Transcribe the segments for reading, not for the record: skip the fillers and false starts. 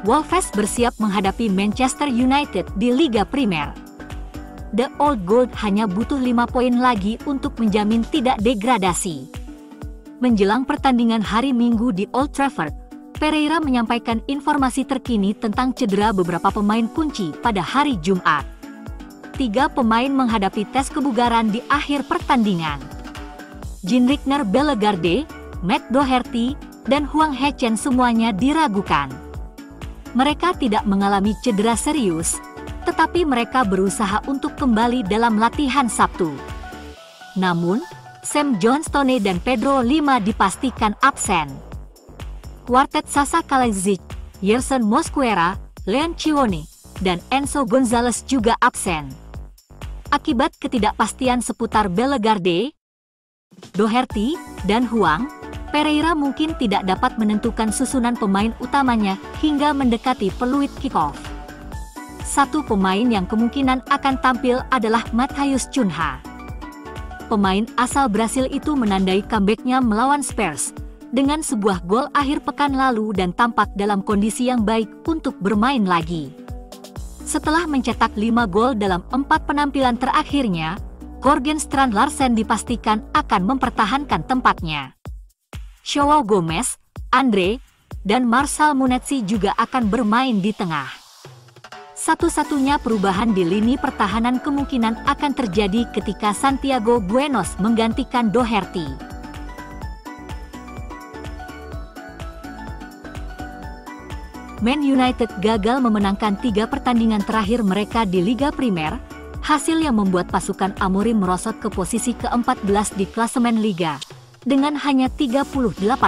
Wolves bersiap menghadapi Manchester United di Liga Primer. The Old Gold hanya butuh 5 poin lagi untuk menjamin tidak degradasi. Menjelang pertandingan hari Minggu di Old Trafford, Pereira menyampaikan informasi terkini tentang cedera beberapa pemain kunci pada hari Jumat. 3 pemain menghadapi tes kebugaran di akhir pertandingan. Jean-Rigner Bellegarde, Matt Doherty, dan Hwang Hee-chan semuanya diragukan. Mereka tidak mengalami cedera serius, tetapi mereka berusaha untuk kembali dalam latihan Sabtu. Namun, Sam Johnstone dan Pedro Lima dipastikan absen. Kuartet Sasa Kalajdzic, Yerson Mosquera, Leon Cione, dan Enzo Gonzalez juga absen. Akibat ketidakpastian seputar Bellegarde, Doherty, dan Hwang, Pereira mungkin tidak dapat menentukan susunan pemain utamanya hingga mendekati peluit kick-off. Satu pemain yang kemungkinan akan tampil adalah Matheus Cunha. Pemain asal Brasil itu menandai comeback-nya melawan Spurs dengan sebuah gol akhir pekan lalu dan tampak dalam kondisi yang baik untuk bermain lagi. Setelah mencetak 5 gol dalam 4 penampilan terakhirnya, Jørgen Strand Larsen dipastikan akan mempertahankan tempatnya. Joao Gomez, Andre, dan Marcel Munetsi juga akan bermain di tengah. Satu-satunya perubahan di lini pertahanan kemungkinan akan terjadi ketika Santiago Buenos menggantikan Doherty. Man United gagal memenangkan 3 pertandingan terakhir mereka di Liga Primer, hasil yang membuat pasukan Amorim merosot ke posisi ke-14 di klasemen Liga, dengan hanya 38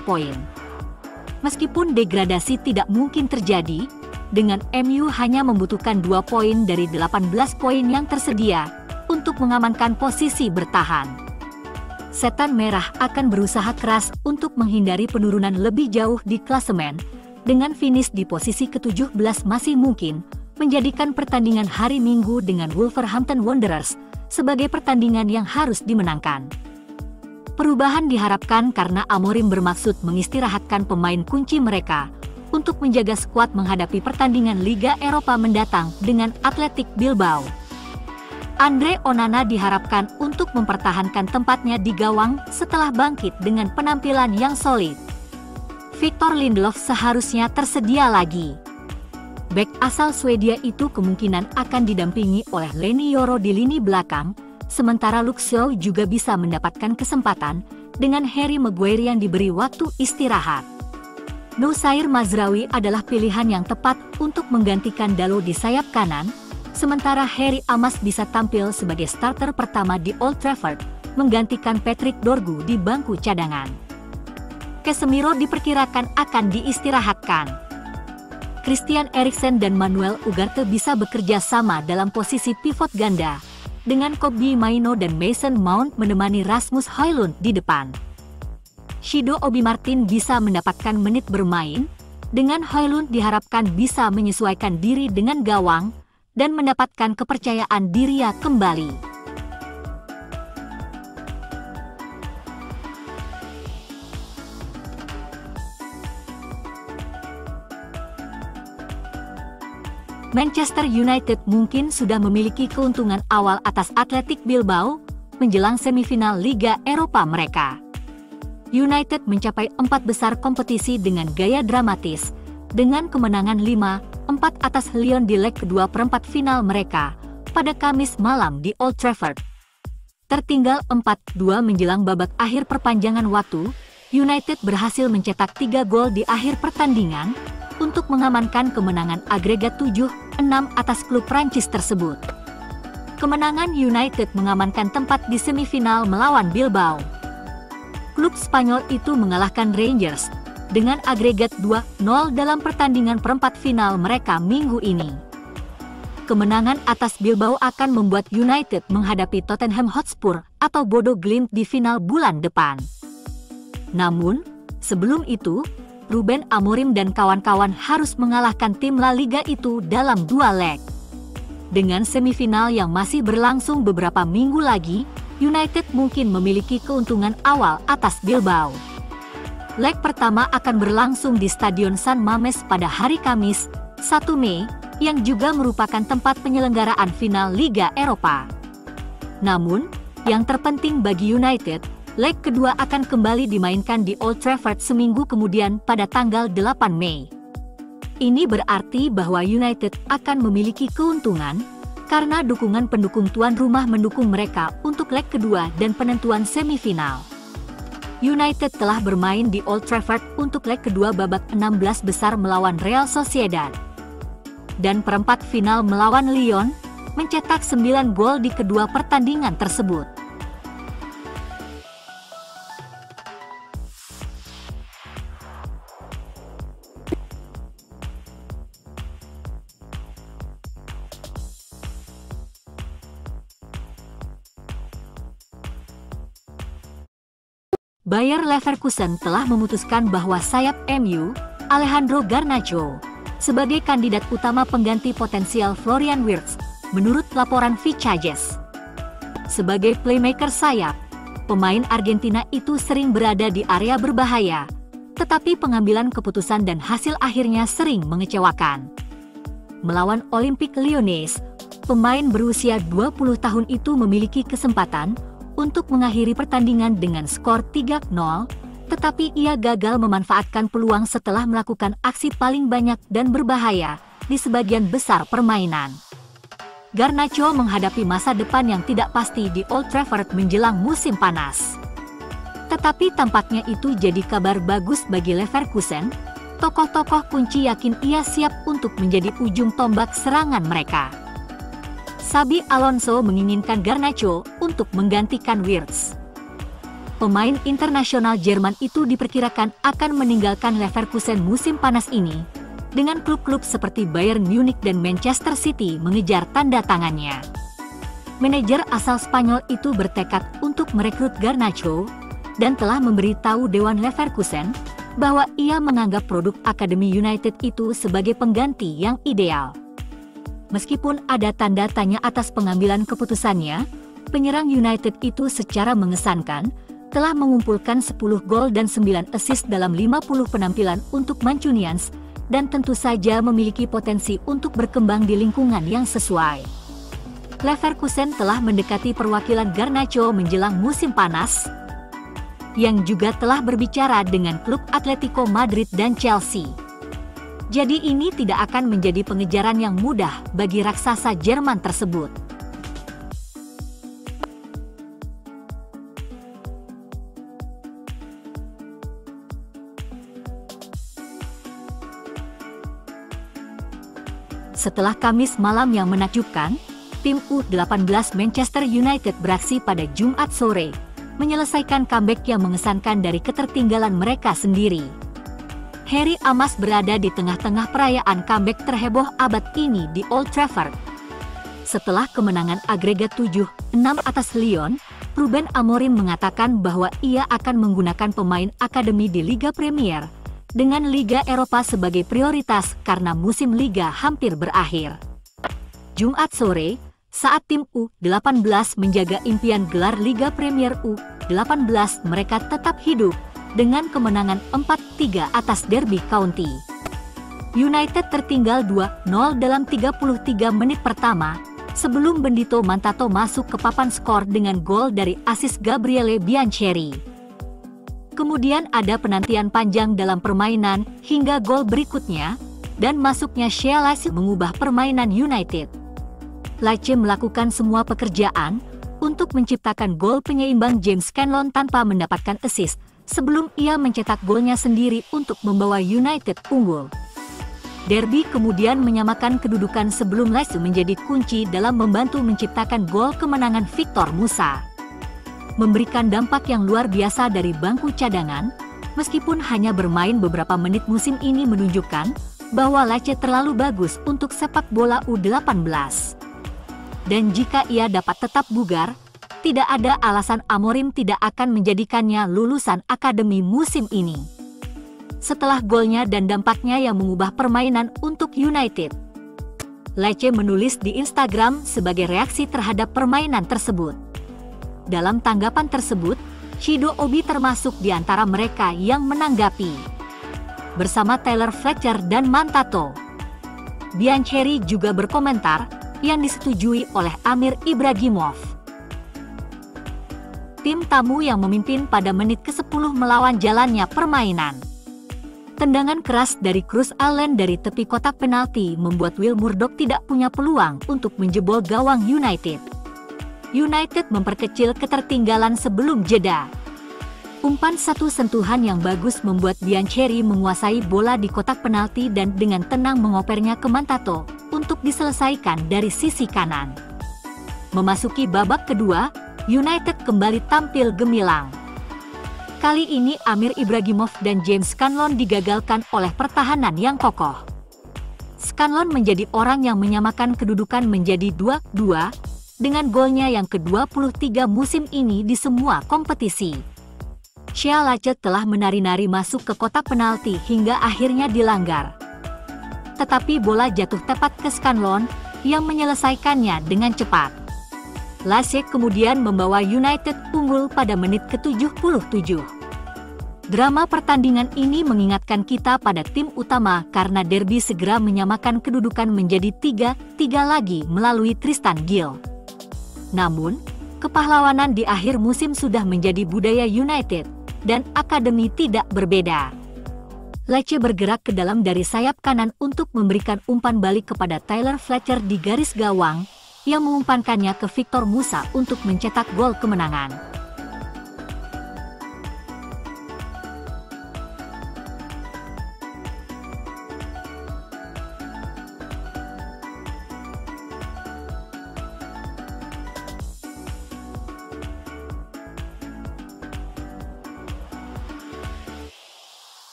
poin. Meskipun degradasi tidak mungkin terjadi, dengan MU hanya membutuhkan 2 poin dari 18 poin yang tersedia untuk mengamankan posisi bertahan. Setan Merah akan berusaha keras untuk menghindari penurunan lebih jauh di klasemen, dengan finish di posisi ke-17 masih mungkin, menjadikan pertandingan hari Minggu dengan Wolverhampton Wanderers sebagai pertandingan yang harus dimenangkan. Perubahan diharapkan karena Amorim bermaksud mengistirahatkan pemain kunci mereka untuk menjaga skuad menghadapi pertandingan Liga Eropa mendatang dengan Athletic Bilbao. Andre Onana diharapkan untuk mempertahankan tempatnya di gawang setelah bangkit dengan penampilan yang solid. Victor Lindelof seharusnya tersedia lagi. Bek asal Swedia itu kemungkinan akan didampingi oleh Leny Yoro di lini belakang, sementara Luke Shaw juga bisa mendapatkan kesempatan dengan Harry Maguire yang diberi waktu istirahat. Noussair Mazraoui adalah pilihan yang tepat untuk menggantikan Dalot di sayap kanan, sementara Harry Amas bisa tampil sebagai starter pertama di Old Trafford, menggantikan Patrick Dorgu di bangku cadangan. Casemiro diperkirakan akan diistirahatkan. Christian Eriksen dan Manuel Ugarte bisa bekerja sama dalam posisi pivot ganda, dengan Kobbie Mainoo dan Mason Mount menemani Rasmus Højlund di depan. Shido Obi Martin bisa mendapatkan menit bermain, dengan Højlund diharapkan bisa menyesuaikan diri dengan gawang, dan mendapatkan kepercayaan dirinya kembali. Manchester United mungkin sudah memiliki keuntungan awal atas Athletic Bilbao menjelang semifinal Liga Eropa mereka. United mencapai 4 besar kompetisi dengan gaya dramatis, dengan kemenangan 5-4 atas Lyon di leg kedua perempat final mereka pada Kamis malam di Old Trafford. Tertinggal 4-2 menjelang babak akhir perpanjangan waktu, United berhasil mencetak 3 gol di akhir pertandingan untuk mengamankan kemenangan agregat 7-6 atas klub Prancis tersebut. Kemenangan United mengamankan tempat di semifinal melawan Bilbao. Klub Spanyol itu mengalahkan Rangers dengan agregat 2-0 dalam pertandingan perempat final mereka minggu ini. Kemenangan atas Bilbao akan membuat United menghadapi Tottenham Hotspur atau Bodo Glimt di final bulan depan. Namun, sebelum itu, Ruben Amorim dan kawan-kawan harus mengalahkan tim La Liga itu dalam 2 leg. Dengan semifinal yang masih berlangsung beberapa minggu lagi, United mungkin memiliki keuntungan awal atas Bilbao. Leg pertama akan berlangsung di Stadion San Mamés pada hari Kamis, 1 Mei, yang juga merupakan tempat penyelenggaraan final Liga Eropa. Namun, yang terpenting bagi United, leg kedua akan kembali dimainkan di Old Trafford seminggu kemudian pada tanggal 8 Mei. Ini berarti bahwa United akan memiliki keuntungan karena dukungan pendukung tuan rumah mendukung mereka untuk leg kedua dan penentuan semifinal. United telah bermain di Old Trafford untuk leg kedua babak 16 besar melawan Real Sociedad. Dan perempat final melawan Lyon, mencetak 9 gol di kedua pertandingan tersebut. Bayer Leverkusen telah memutuskan bahwa sayap MU, Alejandro Garnacho, sebagai kandidat utama pengganti potensial Florian Wirtz, menurut laporan Vicages. Sebagai playmaker sayap, pemain Argentina itu sering berada di area berbahaya, tetapi pengambilan keputusan dan hasil akhirnya sering mengecewakan. Melawan Olympique Lyonnais, pemain berusia 20 tahun itu memiliki kesempatan untuk mengakhiri pertandingan dengan skor 3-0, tetapi ia gagal memanfaatkan peluang setelah melakukan aksi paling banyak dan berbahaya di sebagian besar permainan. Garnacho menghadapi masa depan yang tidak pasti di Old Trafford menjelang musim panas. Tetapi tampaknya itu jadi kabar bagus bagi Leverkusen. Tokoh-tokoh kunci yakin ia siap untuk menjadi ujung tombak serangan mereka. Xabi Alonso menginginkan Garnacho untuk menggantikan Wirtz. Pemain internasional Jerman itu diperkirakan akan meninggalkan Leverkusen musim panas ini, dengan klub-klub seperti Bayern Munich dan Manchester City mengejar tanda tangannya. Manajer asal Spanyol itu bertekad untuk merekrut Garnacho, dan telah memberitahu Dewan Leverkusen bahwa ia menganggap produk Akademi United itu sebagai pengganti yang ideal. Meskipun ada tanda tanya atas pengambilan keputusannya, penyerang United itu secara mengesankan telah mengumpulkan 10 gol dan 9 assist dalam 50 penampilan untuk Mancunians, dan tentu saja memiliki potensi untuk berkembang di lingkungan yang sesuai. Leverkusen telah mendekati perwakilan Garnacho menjelang musim panas, yang juga telah berbicara dengan klub Atletico Madrid dan Chelsea. Jadi ini tidak akan menjadi pengejaran yang mudah bagi raksasa Jerman tersebut. Setelah Kamis malam yang menakjubkan, tim U18 Manchester United beraksi pada Jumat sore, menyelesaikan comeback yang mengesankan dari ketertinggalan mereka sendiri. Harry Amas berada di tengah-tengah perayaan comeback terheboh abad ini di Old Trafford. Setelah kemenangan agregat 7-6 atas Lyon, Ruben Amorim mengatakan bahwa ia akan menggunakan pemain akademi di Liga Premier, dengan Liga Eropa sebagai prioritas karena musim Liga hampir berakhir. Jumat sore, saat tim U18 menjaga impian gelar Liga Premier U18, mereka tetap hidup dengan kemenangan 4-3 atas Derby County. United tertinggal 2-0 dalam 33 menit pertama, sebelum Bendito Mantato masuk ke papan skor dengan gol dari asis Gabriele Biancheri. Kemudian ada penantian panjang dalam permainan hingga gol berikutnya, dan masuknya Shea Lacy mengubah permainan United. Lacy melakukan semua pekerjaan untuk menciptakan gol penyeimbang James Scanlon tanpa mendapatkan assist, sebelum ia mencetak golnya sendiri untuk membawa United unggul. Derby kemudian menyamakan kedudukan sebelum Lacy menjadi kunci dalam membantu menciptakan gol kemenangan Victor Musa. Memberikan dampak yang luar biasa dari bangku cadangan, meskipun hanya bermain beberapa menit musim ini menunjukkan bahwa Lacy terlalu bagus untuk sepak bola U18. Dan jika ia dapat tetap bugar, tidak ada alasan Amorim tidak akan menjadikannya lulusan akademi musim ini. Setelah golnya dan dampaknya yang mengubah permainan untuk United, Lacy menulis di Instagram sebagai reaksi terhadap permainan tersebut. Dalam tanggapan tersebut, Chido Obi termasuk di antara mereka yang menanggapi. Bersama Tyler Fletcher dan Mantato, Biancheri juga berkomentar yang disetujui oleh Amir Ibragimov. Tim tamu yang memimpin pada menit ke-10 melawan jalannya permainan. Tendangan keras dari Cruz Allen dari tepi kotak penalti membuat Will Murdoch tidak punya peluang untuk menjebol gawang United. United memperkecil ketertinggalan sebelum jeda. Umpan satu sentuhan yang bagus membuat Biancheri menguasai bola di kotak penalti dan dengan tenang mengopernya ke Mantato untuk diselesaikan dari sisi kanan. Memasuki babak kedua, United kembali tampil gemilang. Kali ini Amir Ibragimov dan James Scanlon digagalkan oleh pertahanan yang kokoh. Scanlon menjadi orang yang menyamakan kedudukan menjadi 2-2 dengan golnya yang ke-23 musim ini di semua kompetisi. Shea Lacet telah menari-nari masuk ke kotak penalti hingga akhirnya dilanggar. Tetapi bola jatuh tepat ke Scanlon yang menyelesaikannya dengan cepat. Lacet kemudian membawa United unggul pada menit ke-77. Drama pertandingan ini mengingatkan kita pada tim utama karena derby segera menyamakan kedudukan menjadi 3-3 lagi melalui Tristan Gill. Namun, kepahlawanan di akhir musim sudah menjadi budaya United, dan akademi tidak berbeda. Lecce bergerak ke dalam dari sayap kanan untuk memberikan umpan balik kepada Tyler Fletcher di garis gawang, yang mengumpankannya ke Victor Musa untuk mencetak gol kemenangan.